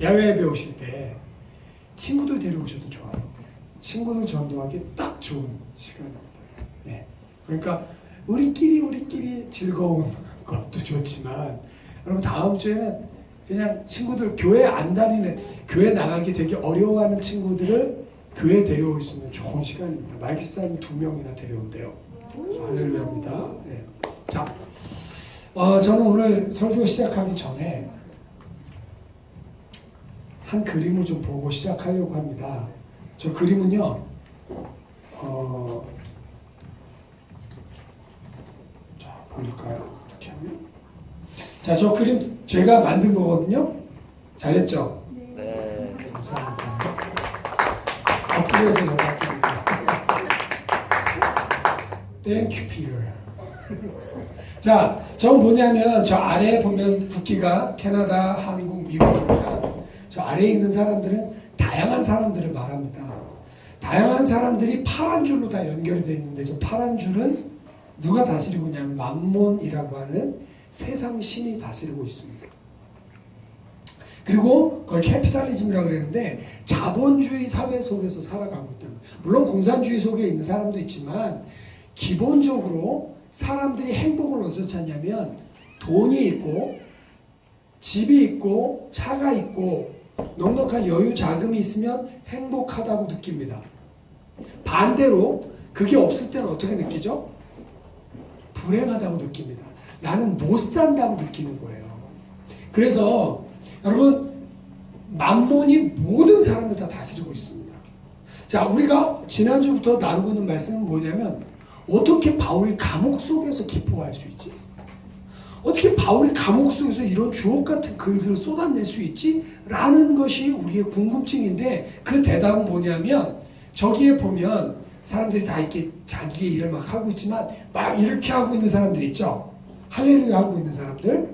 야외에 배우실 때 친구들 데려오셔도 좋아요. 친구들 전도하기 딱 좋은 시간입니다. 네. 그러니까 우리끼리 즐거운 것도 좋지만 여러분 다음 주에는 그냥 친구들 교회 안 다니는 교회 나가기 되게 어려워하는 친구들을 교회 데려올 수 있는 좋은 시간입니다. 마이크 집사님 2명이나 데려온대요. 할렐루야입니다. 네. 자, 저는 오늘 설교 시작하기 전에 한 그림을 좀 보고 시작하려고 합니다. 저 그림은요, 자, 보일까요? 이렇게 하면. 자, 저 그림 제가 만든 거거든요. 잘했죠? 네. 감사합니다. 엎드려서 전화드립니다. Thank you, Peter. 자, 저 뭐냐면 저 아래에 보면 국기가 캐나다, 한국, 미국입니다. 저 아래에 있는 사람들은 다양한 사람들을 말합니다. 다양한 사람들이 파란 줄로 다 연결이 되어 있는데 저 파란 줄은 누가 다스리고 있냐면 맘몬이라고 하는 세상 신이 다스리고 있습니다. 그리고 그걸 캐피탈리즘이라고 그랬는데 자본주의 사회 속에서 살아가고 있다. 물론 공산주의 속에 있는 사람도 있지만 기본적으로 사람들이 행복을 어디서 찾냐면 돈이 있고 집이 있고 차가 있고 넉넉한 여유 자금이 있으면 행복하다고 느낍니다. 반대로 그게 없을 때는 어떻게 느끼죠? 불행하다고 느낍니다. 나는 못 산다고 느끼는 거예요. 그래서 여러분 맘몬이 모든 사람을 다 다스리고 있습니다. 자, 우리가 지난주부터 나누고 있는 말씀은 뭐냐면 어떻게 바울이 감옥 속에서 기뻐할 수 있지? 어떻게 바울이 감옥 속에서 이런 주옥 같은 글들을 쏟아낼 수 있지? 라는 것이 우리의 궁금증인데 그 대답은 뭐냐면 저기에 보면 사람들이 다 이렇게 자기의 일을 막 하고 있지만 막 이렇게 하고 있는 사람들 있죠? 할렐루야 하고 있는 사람들.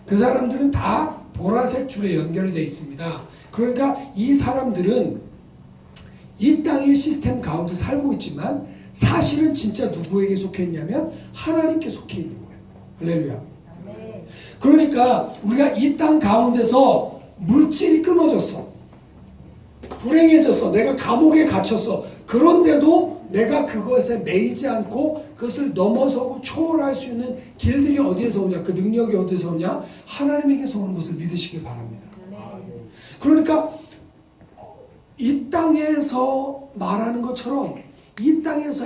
그 사람들은 다 보라색 줄에 연결되어 있습니다. 그러니까 이 사람들은 이 땅의 시스템 가운데 살고 있지만 사실은 진짜 누구에게 속해 있냐면 하나님께 속해 있는 거예요. 할렐루야. 그러니까 우리가 이 땅 가운데서 물질이 끊어졌어. 불행해졌어. 내가 감옥에 갇혔어. 그런데도 내가 그것에 매이지 않고 그것을 넘어서고 초월할 수 있는 길들이 어디에서 오냐? 그 능력이 어디에서 오냐? 하나님에게서 오는 것을 믿으시길 바랍니다. 그러니까 이 땅에서 말하는 것처럼 이 땅에서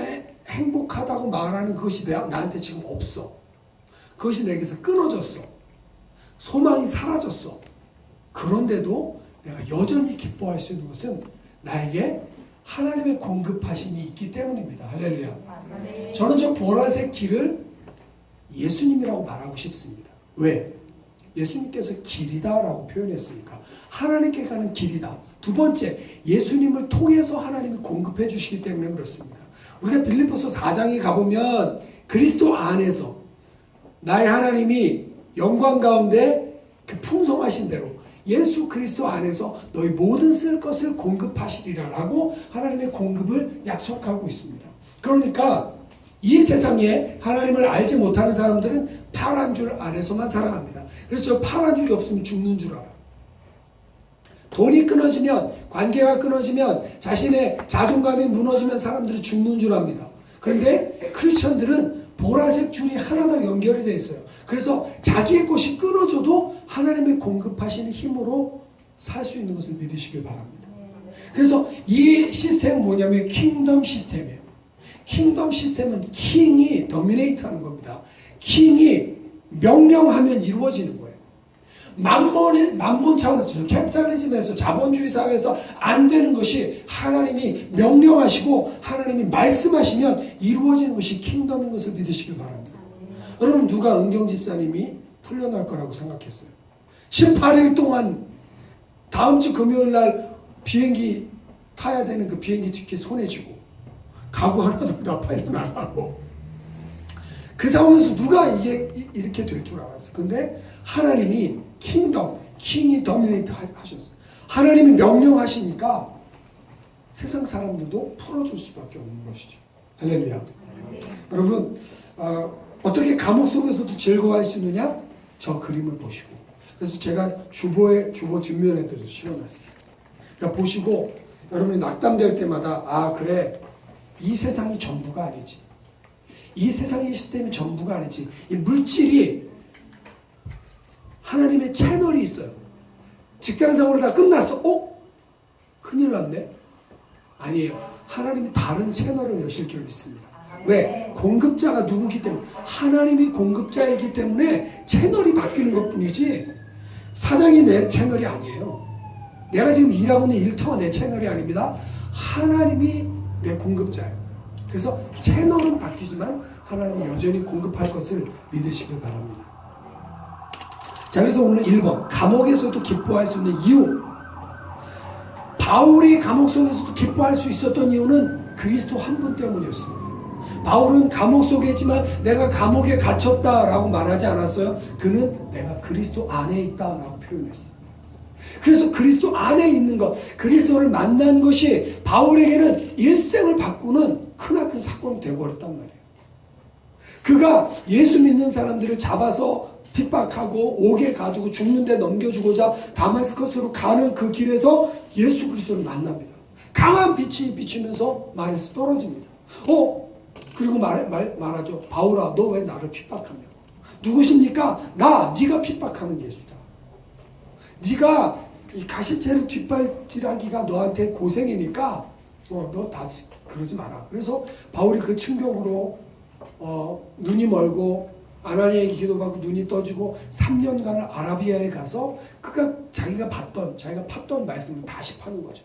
행복하다고 말하는 것이 나한테 지금 없어. 그것이 내게서 끊어졌어. 소망이 사라졌어. 그런데도 내가 여전히 기뻐할 수 있는 것은 나에게 하나님의 공급하심이 있기 때문입니다. 할렐루야. 저는 저 보라색 길을 예수님이라고 말하고 싶습니다. 왜? 예수님께서 길이다라고 표현했으니까. 하나님께 가는 길이다. 두 번째, 예수님을 통해서 하나님이 공급해 주시기 때문에 그렇습니다. 우리가 빌립보서 4장에 가보면 그리스도 안에서 나의 하나님이 영광 가운데 그 풍성하신 대로 예수 그리스도 안에서 너희 모든 쓸 것을 공급하시리라라고 하나님의 공급을 약속하고 있습니다. 그러니까 이 세상에 하나님을 알지 못하는 사람들은 파란 줄 안에서만 살아갑니다. 그래서 저 파란 줄이 없으면 죽는 줄 알아요. 돈이 끊어지면, 관계가 끊어지면, 자신의 자존감이 무너지면 사람들이 죽는 줄 압니다. 그런데 크리스천들은 보라색 줄이 하나 더 연결이 되어 있어요. 그래서 자기의 것이 끊어져도 하나님의 공급하시는 힘으로 살 수 있는 것을 믿으시길 바랍니다. 그래서 이 시스템은 뭐냐면 킹덤 시스템이에요. 킹덤 시스템은 킹이 도미네이트하는 겁니다. 킹이 명령하면 이루어지는 거예요. 만몬 차원에서 캐피탈리즘에서 자본주의 사회에서 안 되는 것이 하나님이 명령하시고 하나님이 말씀하시면 이루어지는 것이 킹덤인 것을 믿으시길 바랍니다. 여러분 누가 은경 집사님이 풀려날 거라고 생각했어요? 18일 동안 다음 주 금요일 날 비행기 타야 되는 그 비행기 티켓 손에 쥐고 가구 하나도 나팔도 나가고 그 상황에서 누가 이게 이렇게 될 줄 알았어. 근데 하나님이 킹덤, 킹이 도미네이트 하셨어요. 하나님이 명령하시니까 세상 사람들도 풀어줄 수밖에 없는 것이죠. 할렐루야. 어떻게 감옥 속에서도 즐거워할 수 있느냐? 저 그림을 보시고 그래서 제가 주보 뒷면에도 실어놨어요. 그러니까 보시고 여러분이 낙담될 때마다 아 그래 이 세상이 전부가 아니지. 이 세상의 시스템이 전부가 아니지. 이 물질이 하나님의 채널이 있어요. 직장생활로 다 끝났어. 큰일 났네. 아니에요. 하나님이 다른 채널을 여실 줄 믿습니다. 왜? 공급자가 누구기 때문에 하나님이 공급자이기 때문에 채널이 바뀌는 것뿐이지 사장이 내 채널이 아니에요. 내가 지금 일하고 있는 일터가 내 채널이 아닙니다. 하나님이 내 공급자예요. 그래서 채널은 바뀌지만 하나님은 여전히 공급할 것을 믿으시길 바랍니다. 자, 그래서 오늘 1번 감옥에서도 기뻐할 수 있는 이유. 바울이 감옥 속에서도 기뻐할 수 있었던 이유는 그리스도 한 분 때문이었습니다. 바울은 감옥 속에 있지만 내가 감옥에 갇혔다라고 말하지 않았어요. 그는 내가 그리스도 안에 있다라고 표현했어요. 그래서 그리스도 안에 있는 것, 그리스도를 만난 것이 바울에게는 일생을 바꾸는 크나큰 사건이 되어버렸단 말이에요. 그가 예수 믿는 사람들을 잡아서 핍박하고 옥에 가두고 죽는데 넘겨주고자 다마스커스로 가는 그 길에서 예수 그리스도를 만납니다. 강한 빛이 비추면서 말에서 떨어집니다. 그리고 말하죠. 바울아, 너 왜 나를 핍박하냐? 누구십니까? 네가 핍박하는 예수다. 네가 이 가시체를 뒷발질하기가 너한테 고생이니까 너 다 그러지 마라. 그래서 바울이 그 충격으로 눈이 멀고 아나니아에게 기도받고 눈이 떠지고 3년간을 아라비아에 가서 자기가 팠던 말씀을 다시 파는 거죠.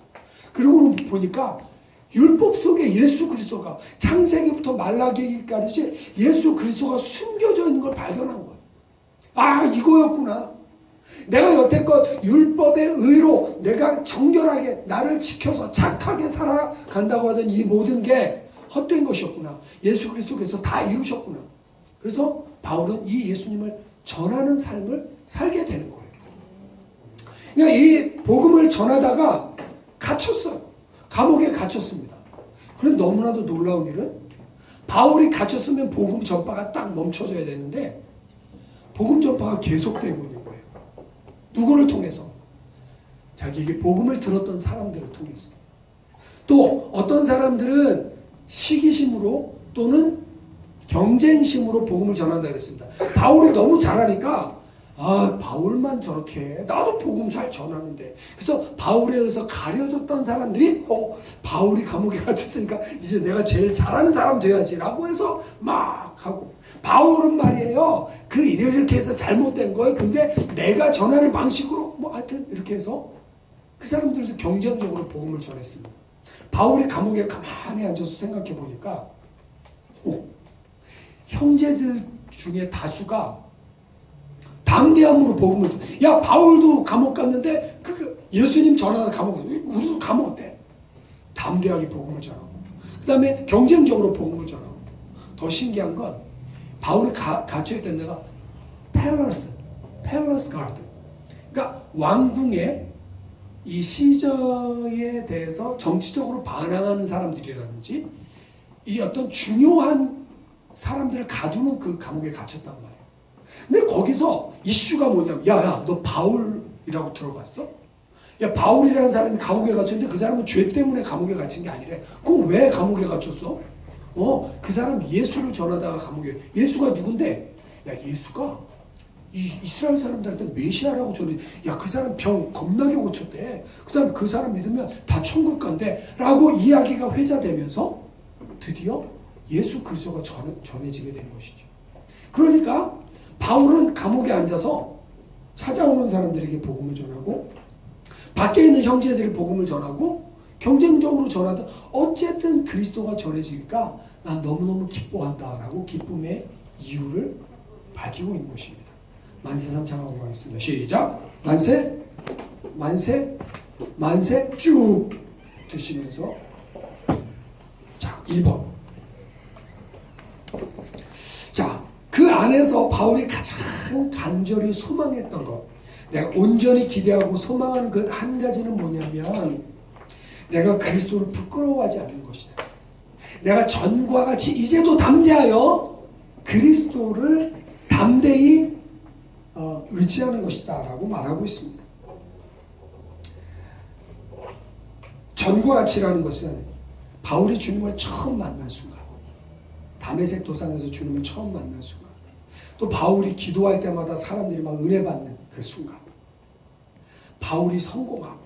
그리고 보니까 율법 속에 예수 그리스도가 창세기부터 말라기까지 예수 그리스도가 숨겨져 있는 걸 발견한 거예요. 아, 이거였구나. 내가 여태껏 율법의 의로 내가 정결하게 나를 지켜서 착하게 살아간다고 하던 이 모든 게 헛된 것이었구나. 예수 그리스도께서 다 이루셨구나. 그래서 바울은 이 예수님을 전하는 삶을 살게 되는 거예요. 그러니까 이 복음을 전하다가 갇혔어요. 감옥에 갇혔습니다. 그런데 너무나도 놀라운 일은 바울이 갇혔으면 복음 전파가 딱 멈춰져야 되는데 복음 전파가 계속되고 있는 거예요. 누구를 통해서? 자기에게 복음을 들었던 사람들을 통해서. 또 어떤 사람들은 시기심으로 또는 경쟁심으로 복음을 전한다 그랬습니다. 바울이 너무 잘하니까 바울만 저렇게 해. 나도 복음 잘 전하는데. 그래서 바울에 의해서 가려졌던 사람들이 바울이 감옥에 갇혔으니까 이제 내가 제일 잘하는 사람 돼야지 라고 해서 막 하고, 바울은 말이에요 그 일을 이렇게 해서 잘못된 거예요. 근데 내가 전하는 방식으로 하여튼 이렇게 해서 그 사람들도 경쟁적으로 복음을 전했습니다. 바울이 감옥에 가만히 앉아서 생각해 보니까 형제들 중에 다수가 담대함으로 복음을 야 바울도 감옥 갔는데 예수님 전하다 감옥 갔어. 우리도 감옥 어때? 담대하게 복음을 전하고 그 다음에 경쟁적으로 복음을 전하고 더 신기한 건 바울이 갇혀있던 데가 팰러스 가든, 그러니까 왕궁의 이 시저에 대해서 정치적으로 반항하는 사람들이라든지 이 어떤 중요한 사람들을 가두는 그 감옥에 갇혔단 말이에요. 근데 거기서 이슈가 뭐냐면 야, 너 바울이라고 들어봤어? 야, 바울이라는 사람이 감옥에 갇혔는데 그 사람은 죄 때문에 감옥에 갇힌 게 아니래. 그럼 왜 감옥에 갇혔어? 그 사람 예수를 전하다가 감옥에. 예수가 누군데? 야, 예수가 이 이스라엘 사람들한테 메시아라고 전해. 야, 그 사람 병 겁나게 고쳤대. 그 다음에 그 사람 믿으면 다 천국 간대 라고 이야기가 회자되면서 드디어 예수 그리스도가 전해지게 된 것이죠. 그러니까 바울은 감옥에 앉아서 찾아오는 사람들에게 복음을 전하고 밖에 있는 형제들이 복음을 전하고 경쟁적으로 전하든 어쨌든 그리스도가 전해지니까 난 너무너무 기뻐한다라고 기쁨의 이유를 밝히고 있는 것입니다. 만세 삼창하고 가겠습니다. 시작! 만세! 만세! 만세! 쭉 드시면서 자, 1번. 자, 그 안에서 바울이 가장 간절히 소망했던 것, 내가 온전히 기대하고 소망하는 그 한 가지는 뭐냐면 내가 그리스도를 부끄러워하지 않는 것이다. 내가 전과 같이 이제도 담대하여 그리스도를 담대히 의지하는 것이다 라고 말하고 있습니다. 전과 같이라는 것은 바울이 주님을 처음 만난 순간, 다메섹 도상에서 주님을 처음 만난 순간, 또 바울이 기도할 때마다 사람들이 막 은혜 받는 그 순간, 바울이 성공하고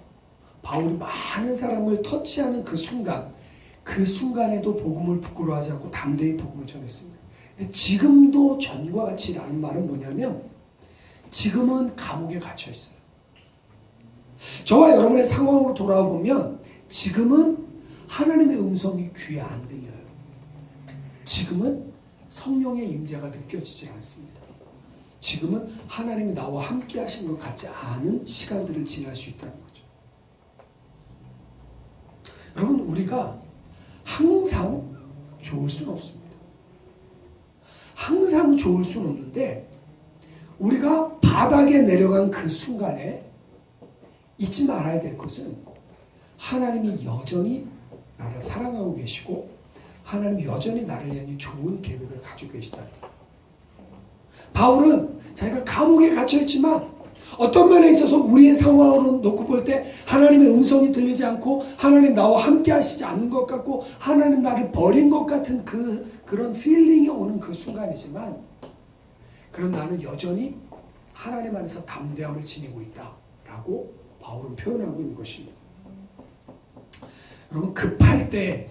바울이 많은 사람을 터치하는 그 순간, 그 순간에도 복음을 부끄러워하지 않고 담대히 복음을 전했습니다. 근데 지금도 전과 같이라는 말은 뭐냐면 지금은 감옥에 갇혀 있어요. 저와 여러분의 상황으로 돌아와 보면 지금은 하나님의 음성이 귀에 안 들려요. 지금은 성령의 임재가 느껴지지 않습니다. 지금은 하나님이 나와 함께 하신 것 같지 않은 시간들을 지날 수 있다는 거죠. 여러분, 우리가 항상 좋을 수는 없습니다. 항상 좋을 수는 없는데 우리가 바닥에 내려간 그 순간에 잊지 말아야 될 것은 하나님이 여전히 나를 사랑하고 계시고 하나님이 여전히 나를 위한 좋은 계획을 가지고 계시다는 거예요. 바울은 자기가 감옥에 갇혀있지만 어떤 면에 있어서 우리의 상황으로 놓고 볼 때 하나님의 음성이 들리지 않고 하나님 나와 함께 하시지 않는 것 같고 하나님 나를 버린 것 같은 그런 필링이 오는 그 순간이지만 그런 나는 여전히 하나님 안에서 담대함을 지니고 있다라고 바울은 표현하고 있는 것입니다. 여러분, 급할 때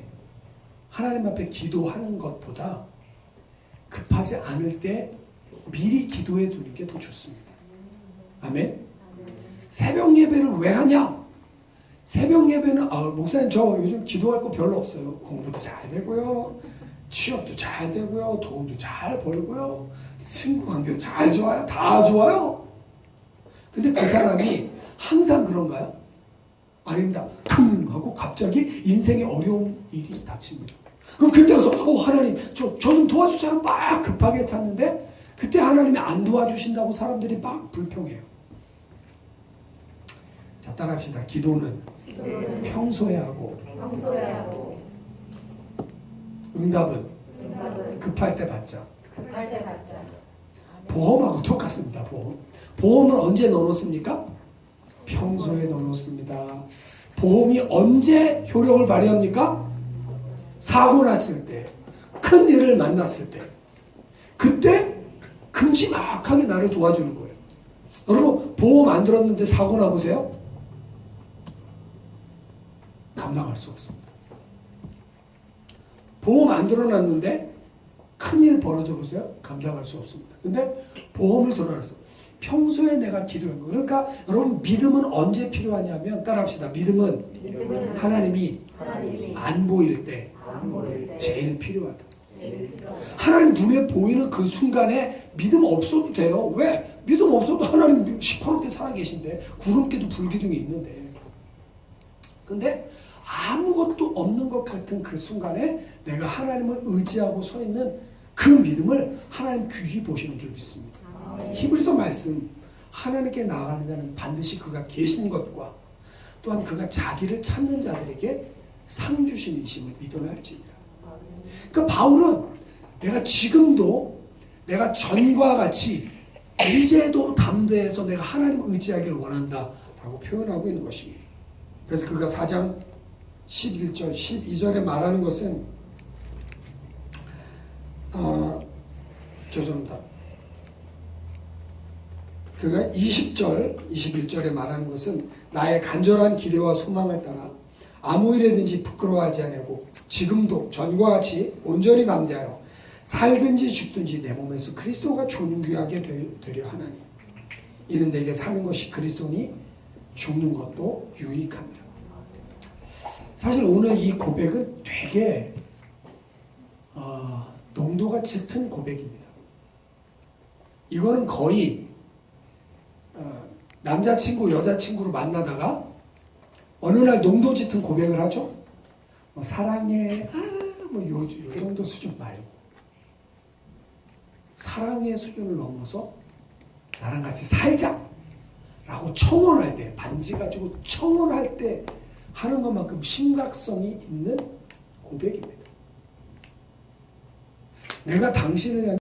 하나님 앞에 기도하는 것보다 급하지 않을 때 미리 기도해 두는 게 더 좋습니다. 아멘? 새벽 예배를 왜 하냐? 새벽 예배는 목사님 저 요즘 기도할 거 별로 없어요. 공부도 잘 되고요. 취업도 잘 되고요. 돈도 잘 벌고요. 친구 관계도 잘 좋아요. 다 좋아요. 근데 그 사람이 항상 그런가요? 아닙니다. 퉁 하고 갑자기 인생에 어려운 일이 닥칩니다. 그럼 그때 가서 하나님 저 좀 도와주세요. 막 급하게 찾는데 그때 하나님이 안 도와주신다고 사람들이 막 불평해요. 자, 따라합시다. 기도는 평소에 하고 응답은 급할 때 받자. 보험하고 똑같습니다. 보험은 언제 넣어놓습니까? 평소에 넣어놓습니다. 보험이 언제 효력을 발휘합니까? 사고 났을 때, 큰 일을 만났을 때, 그때 큼지막하게 나를 도와주는 거예요. 여러분, 보험 안 들었는데 사고 나보세요? 감당할 수 없습니다. 보험 안 들어놨는데 큰일 벌어져 보세요? 감당할 수 없습니다. 근데 보험을 들어놨어. 평소에 내가 기도한 거. 그러니까 여러분, 믿음은 언제 필요하냐면 따라합시다. 믿음은 하나님이 안 보일 때 제일 필요하다. 하나님 눈에 보이는 그 순간에 믿음 없어도 돼요. 왜? 믿음 없어도 하나님 시퍼렇게 살아계신데 구름기도 불기둥이 있는데. 근데 아무것도 없는 것 같은 그 순간에 내가 하나님을 의지하고 서 있는 그 믿음을 하나님 귀히 보시는 줄 믿습니다. 히브리서 말씀, 하나님께 나아가는 자는 반드시 그가 계신 것과 또한 그가 자기를 찾는 자들에게 상 주시는 이심을 믿어야 할지니라. 그러니까 바울은 내가 지금도 내가 전과 같이 이제도 담대해서 내가 하나님을 의지하기를 원한다라고 표현하고 있는 것입니다. 그래서 그가 4장 11절, 12절에 말하는 것은 죄송합니다. 그가 20절, 21절에 말하는 것은 나의 간절한 기대와 소망을 따라 아무 일에든지 부끄러워하지 아니하고 지금도 전과 같이 온전히 담대하여 살든지 죽든지 내 몸에서 그리스도가 존귀하게 되려 하나니 이는 내게 사는 것이 그리스도니 죽는 것도 유익함이라. 사실 오늘 이 고백은 되게 농도가 짙은 고백입니다. 이거는 거의 남자친구, 여자친구로 만나다가 어느 날 농도 짙은 고백을 하죠. 뭐 사랑해, 요 정도 수준 말고 사랑의 수준을 넘어서 나랑 같이 살자 라고 청혼할 때, 반지 가지고 청혼할 때 하는 것만큼 심각성이 있는 고백입니다. 내가 당신을